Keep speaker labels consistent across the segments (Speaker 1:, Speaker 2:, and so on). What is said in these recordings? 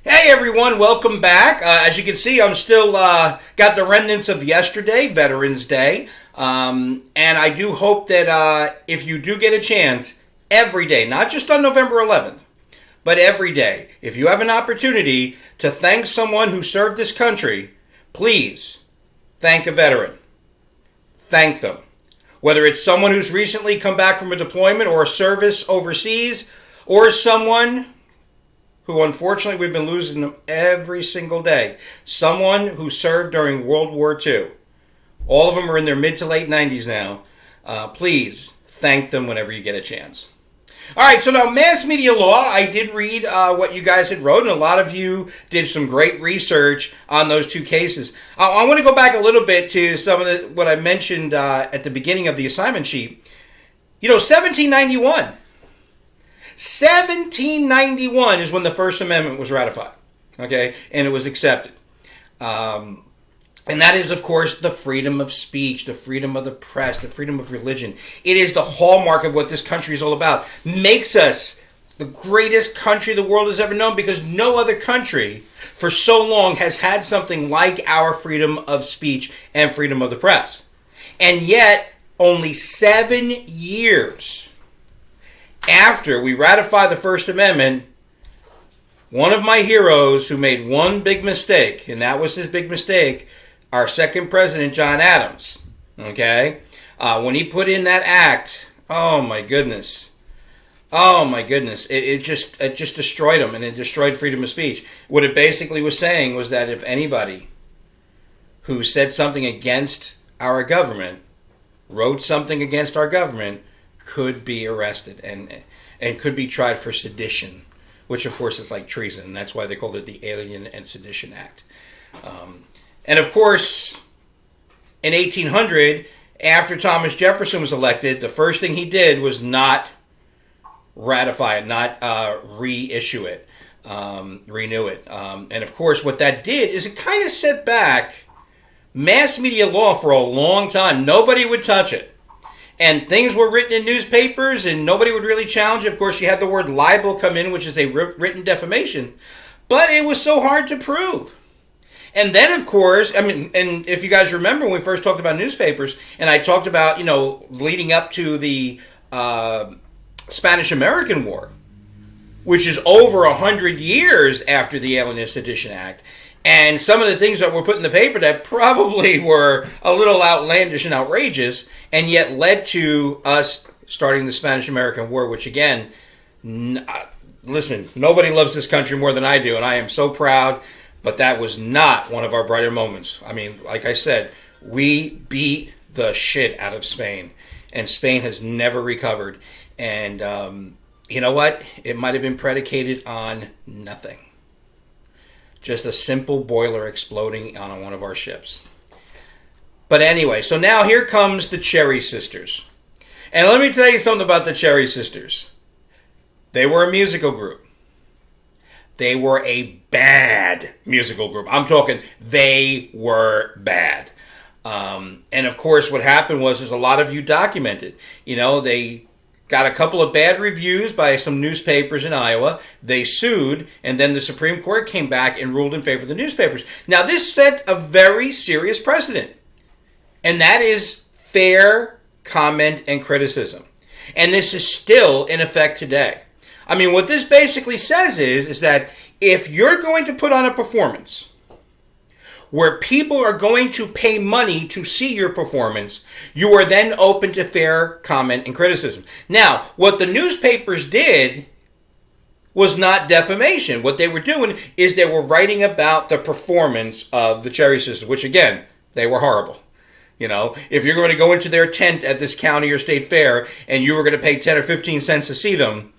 Speaker 1: Hey everyone, welcome back. As you can see, I'm still got the remnants of yesterday, Veterans Day. And I do hope that if you do get a chance, every day, not just on November 11th, but every day, if you have an opportunity to thank someone who served this country, please thank a veteran. Thank them. Whether it's someone who's recently come back from a deployment or a service overseas, or someone who unfortunately we've been losing them every single day. Someone who served during World War II. All of them are in their mid to late 90s now. Please thank them whenever you get a chance. All right, so now mass media law, I did read what you guys had wrote, and a lot of you did some great research on those two cases. I want to go back a little bit to some of what I mentioned at the beginning of the assignment sheet. 1791. 1791 is when the First Amendment was ratified, okay, and it was accepted. And that is, of course, the freedom of speech, the freedom of the press, the freedom of religion. It is the hallmark of what this country is all about. Makes us the greatest country the world has ever known, because no other country for so long has had something like our freedom of speech and freedom of the press. And yet, only 7 years after we ratified the First Amendment, one of my heroes who made one big mistake, and that was his big mistake, our second president, John Adams, okay? When he put in that act, oh my goodness, it just destroyed him, and it destroyed freedom of speech. What it basically was saying was that if anybody who said something against our government, wrote something against our government, could be arrested and could be tried for sedition, which of course is like treason. And that's why they called it the Alien and Sedition Act. And of course, in 1800, after Thomas Jefferson was elected, the first thing he did was not ratify it, not reissue it, renew it. And of course, what that did is it kind of set back mass media law for a long time. Nobody would touch it. And things were written in newspapers, and nobody would really challenge it. Of course, you had the word libel come in, which is a written defamation. But it was so hard to prove. And then, of course, and if you guys remember when we first talked about newspapers, and I talked about, leading up to the Spanish-American War, which is over 100 years after the Alien and Sedition Act. And some of the things that were put in the paper that probably were a little outlandish and outrageous, and yet led to us starting the Spanish-American War, which again, listen, nobody loves this country more than I do, and I am so proud, but that was not one of our brighter moments. I mean, like I said, we beat the shit out of Spain, and Spain has never recovered. And you know what? It might have been predicated on nothing. Just a simple boiler exploding on one of our ships. But anyway, so now here comes the Cherry Sisters. And let me tell you something about the Cherry Sisters. They were a musical group. They were a bad musical group. I'm talking they were bad. And of course what happened was a lot of you documented. They got a couple of bad reviews by some newspapers in Iowa. They sued, and then the Supreme Court came back and ruled in favor of the newspapers. Now, this set a very serious precedent, and that is fair comment and criticism. And this is still in effect today. I mean, what this basically says is that if you're going to put on a performance where people are going to pay money to see your performance, you are then open to fair comment and criticism. Now, what the newspapers did was not defamation. What they were doing is they were writing about the performance of the Cherry Sisters, which again, they were horrible. If you're going to go into their tent at this county or state fair and you were going to pay 10 or 15 cents to see them,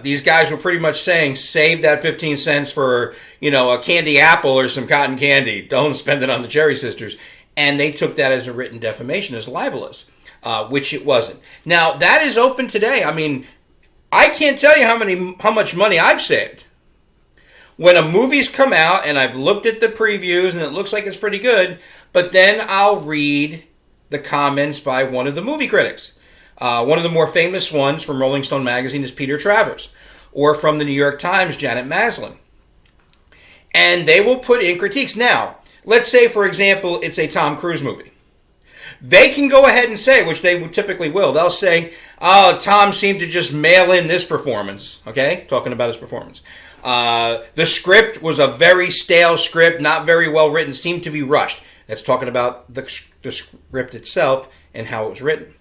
Speaker 1: these guys were pretty much saying, save that 15 cents for, a candy apple or some cotton candy. Don't spend it on the Cherry Sisters. And they took that as a written defamation, as libelous, which it wasn't. Now, that is open today. I mean, I can't tell you how much money I've saved. When a movie's come out and I've looked at the previews and it looks like it's pretty good, but then I'll read the comments by one of the movie critics. One of the more famous ones from Rolling Stone magazine is Peter Travers, or from the New York Times, Janet Maslin. and they will put in critiques. Now, let's say, for example, it's a Tom Cruise movie. They can go ahead and say, which they typically will, they'll say, oh, Tom seemed to just mail in this performance, okay? Talking about his performance. The script was a very stale script, not very well written, seemed to be rushed. That's talking about the script itself and how it was written.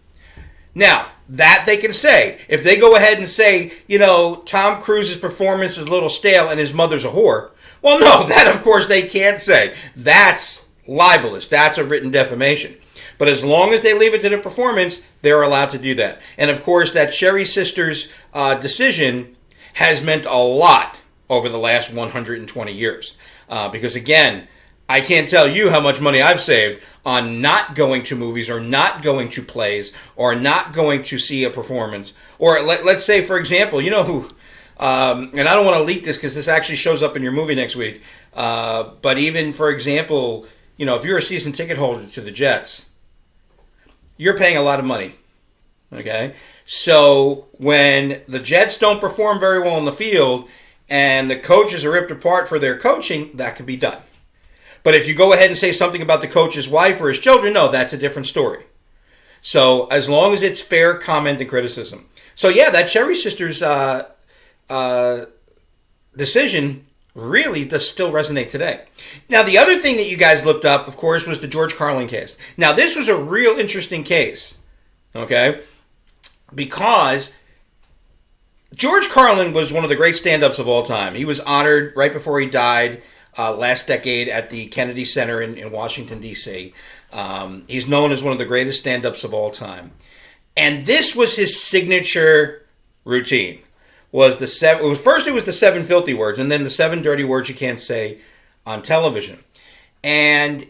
Speaker 1: Now, that they can say. If they go ahead and say, Tom Cruise's performance is a little stale and his mother's a whore, well, no, that of course they can't say. That's libelous. That's a written defamation. But as long as they leave it to the performance, they're allowed to do that. And of course, that Sherry Sisters decision has meant a lot over the last 120 years. Because again, I can't tell you how much money I've saved on not going to movies or not going to plays or not going to see a performance. Or let's say, for example, you know who, and I don't want to leak this because this actually shows up in your movie next week, but even, for example, if you're a season ticket holder to the Jets, you're paying a lot of money, okay? So when the Jets don't perform very well in the field and the coaches are ripped apart for their coaching, that can be done. But if you go ahead and say something about the coach's wife or his children, no, that's a different story. So as long as it's fair comment and criticism. So yeah, that Cherry Sisters decision really does still resonate today. Now, the other thing that you guys looked up, of course, was the George Carlin case. Now, this was a real interesting case, okay? Because George Carlin was one of the great stand-ups of all time. He was honored right before he died last decade at the Kennedy Center in Washington, D.C. He's known as one of the greatest stand-ups of all time. And this was his signature routine. It was the 7 filthy words, and then the 7 dirty words you can't say on television. And,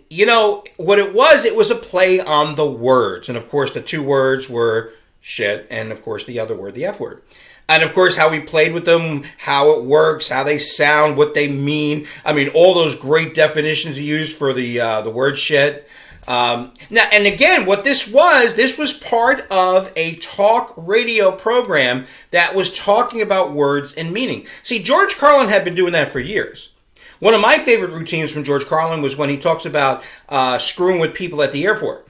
Speaker 1: what it was a play on the words. And, of course, the 2 words were shit, and, of course, the other word, the F word. And, of course, how he played with them, how it works, how they sound, what they mean. I mean, all those great definitions he used for the word shit. Now, and again, what this was part of a talk radio program that was talking about words and meaning. See, George Carlin had been doing that for years. One of my favorite routines from George Carlin was when he talks about screwing with people at the airport.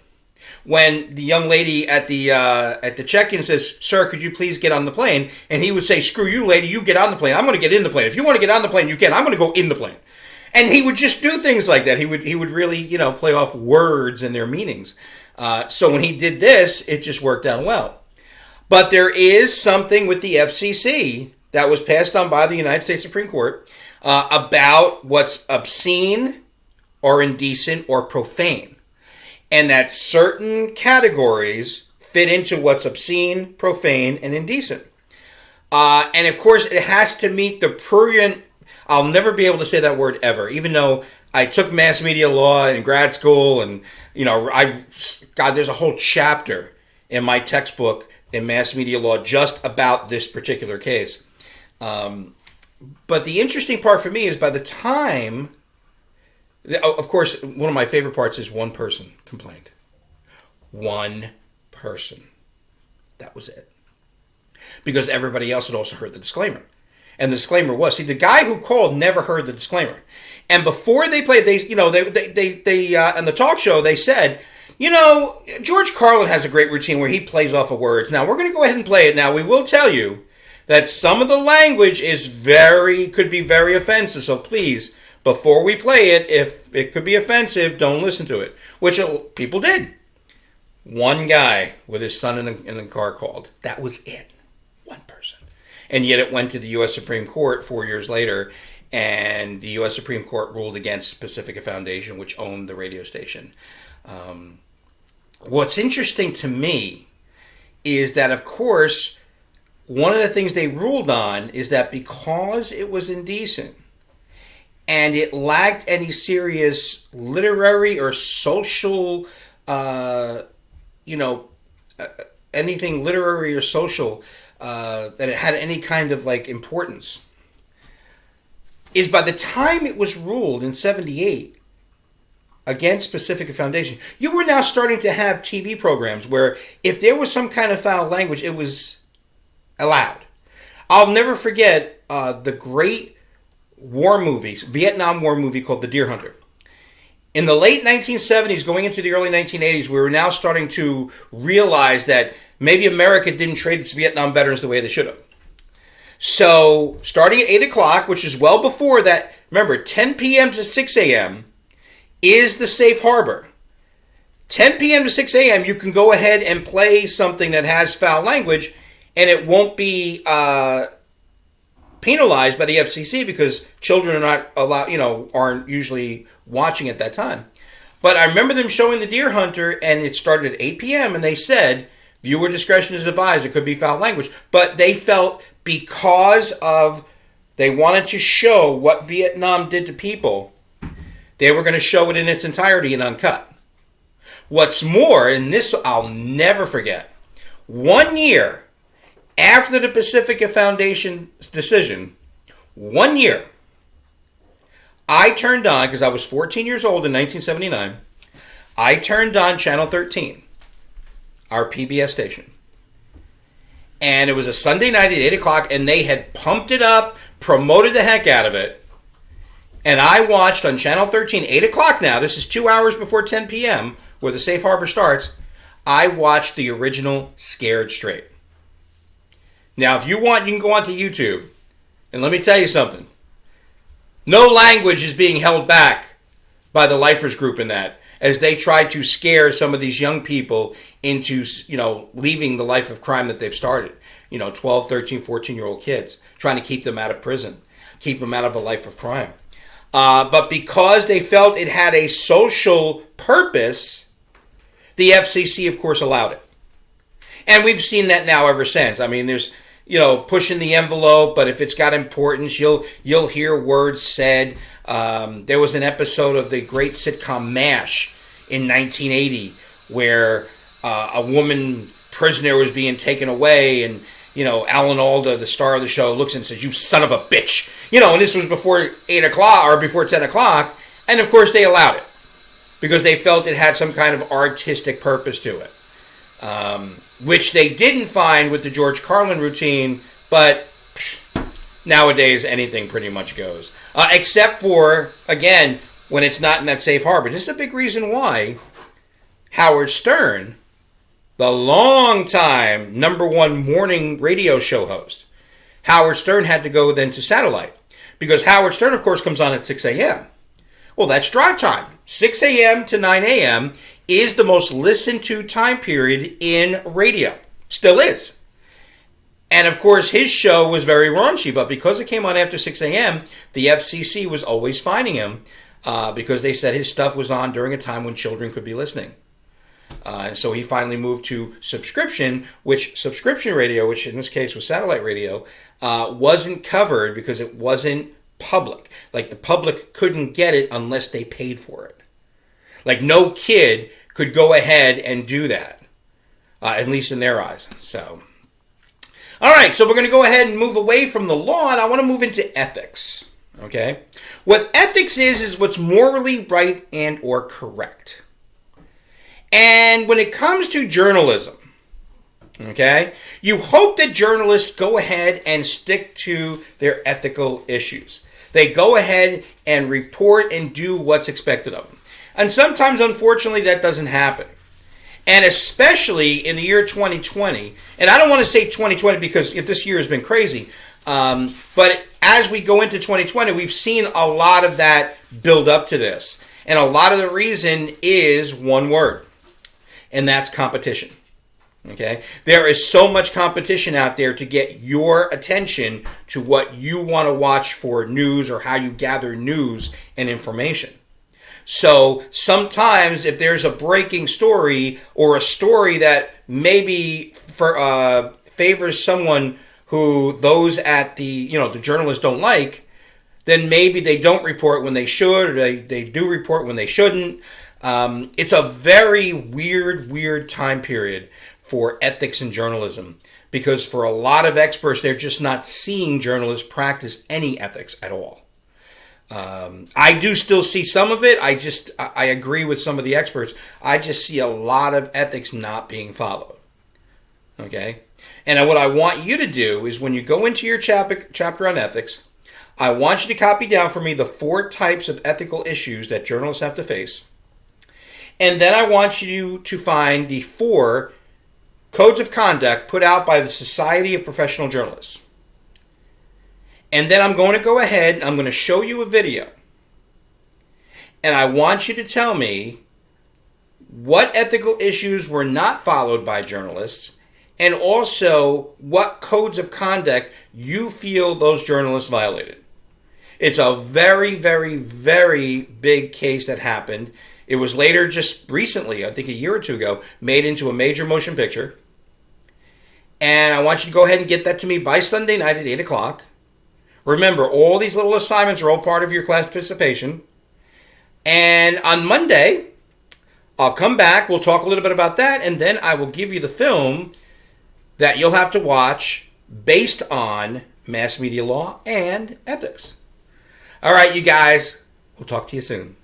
Speaker 1: When the young lady at the check-in says, "Sir, could you please get on the plane?" And he would say, "Screw you, lady, you get on the plane. I'm going to get in the plane. If you want to get on the plane, you can. I'm going to go in the plane." And he would just do things like that. He would really, play off words and their meanings. So when he did this, it just worked out well. But there is something with the FCC that was passed on by the United States Supreme Court about what's obscene or indecent or profane. And that certain categories fit into what's obscene, profane, and indecent. And of course, it has to meet the prurient. I'll never be able to say that word ever, even though I took mass media law in grad school, and there's a whole chapter in my textbook in mass media law just about this particular case. But the interesting part for me is by the time, of course, one of my favorite parts is one person complained. One person. That was it. Because everybody else had also heard the disclaimer. And the disclaimer was, see, the guy who called never heard the disclaimer. And before they played, they on the talk show, they said, George Carlin has a great routine where he plays off of words. Now, we're going to go ahead and play it. Now, we will tell you that some of the language could be very offensive. So please, before we play it, if it could be offensive, don't listen to it. Which people did. One guy with his son in the car called. That was it. One person. And yet it went to the U.S. Supreme Court 4 years later, and the U.S. Supreme Court ruled against Pacifica Foundation, which owned the radio station. What's interesting to me is that, of course, one of the things they ruled on is that because it was indecent and it lacked any serious literary or social, anything literary or social, that it had any kind of importance, is by the time it was ruled in 1978 against Pacifica Foundation, you were now starting to have TV programs where if there was some kind of foul language, it was allowed. I'll never forget the great Vietnam War movie called The Deer Hunter. In the late 1970s, going into the early 1980s, we were now starting to realize that maybe America didn't treat its Vietnam veterans the way they should have. So, starting at 8 o'clock, which is well before that, remember, 10 p.m. to 6 a.m. is the safe harbor. 10 p.m. to 6 a.m., you can go ahead and play something that has foul language, and it won't be penalized by the FCC because children are not allowed, aren't usually watching at that time. But I remember them showing The Deer Hunter, and it started at 8 p.m., and they said, viewer discretion is advised, it could be foul language. But they felt because they wanted to show what Vietnam did to people, they were going to show it in its entirety and uncut. What's more, and this I'll never forget, 1 year after the Pacifica Foundation's decision, 1 year, I turned on, because I was 14 years old in 1979, I turned on Channel 13, our PBS station. And it was a Sunday night at 8 o'clock, and they had pumped it up, promoted the heck out of it. And I watched on Channel 13, 8 o'clock now, this is 2 hours before 10 p.m., where the safe harbor starts, I watched the original Scared Straight. Now, if you want, you can go onto YouTube. And let me tell you something. No language is being held back by the Lifers group in that, as they try to scare some of these young people into, leaving the life of crime that they've started. 12, 13, 14-year-old kids, trying to keep them out of prison, keep them out of a life of crime. But because they felt it had a social purpose, the FCC, of course, allowed it. And we've seen that now ever since. I mean, there's, pushing the envelope, but if it's got importance, you'll hear words said. There was an episode of the great sitcom MASH in 1980 where a woman prisoner was being taken away, and Alan Alda, the star of the show, looks and says, "You son of a bitch!" And this was before 8 o'clock or before 10 o'clock, and of course they allowed it because they felt it had some kind of artistic purpose to it. Which they didn't find with the George Carlin routine, but nowadays anything pretty much goes. Except for, again, when it's not in that safe harbor. This is a big reason why Howard Stern, the long-time #1 morning radio show host, Howard Stern had to go then to satellite. Because Howard Stern, of course, comes on at 6 a.m. Well, that's drive time. 6 a.m. to 9 a.m. is the most listened to time period in radio. Still is. And of course, his show was very raunchy, but because it came on after 6 a.m., the FCC was always fining him because they said his stuff was on during a time when children could be listening. And so he finally moved to subscription radio, which in this case was satellite radio, wasn't covered because it wasn't public. Like the public couldn't get it unless they paid for it. Like no kid could go ahead and do that, at least in their eyes. So, all right, so we're going to go ahead and move away from the law, and I want to move into ethics. Okay, what ethics is what's morally right and or correct. And when it comes to journalism, okay, you hope that journalists go ahead and stick to their ethical issues. They go ahead and report and do what's expected of them. And sometimes, unfortunately, that doesn't happen. And especially in the year 2020, and I don't want to say 2020 because this year has been crazy, but as we go into 2020, we've seen a lot of that build up to this. And a lot of the reason is one word, and that's competition. Okay? There is so much competition out there to get your attention to what you want to watch for news or how you gather news and information. So sometimes if there's a breaking story or a story that maybe favors someone who those at the journalists don't like, then maybe they don't report when they should, or they do report when they shouldn't. It's a very weird time period for ethics in journalism, because for a lot of experts, they're just not seeing journalists practice any ethics at all. I do still see some of it. I agree with some of the experts. I just see a lot of ethics not being followed. Okay? And what I want you to do is when you go into your chapter on ethics, I want you to copy down for me the 4 types of ethical issues that journalists have to face. And then I want you to find the 4 codes of conduct put out by the Society of Professional Journalists. And then I'm going to go ahead and I'm going to show you a video. And I want you to tell me what ethical issues were not followed by journalists, and also what codes of conduct you feel those journalists violated. It's a very, very, very big case that happened. It was later, just recently, I think a year or 2 ago, made into a major motion picture. And I want you to go ahead and get that to me by Sunday night at 8 o'clock. Remember, all these little assignments are all part of your class participation. And on Monday, I'll come back, we'll talk a little bit about that, and then I will give you the film that you'll have to watch based on mass media law and ethics. All right, you guys, we'll talk to you soon.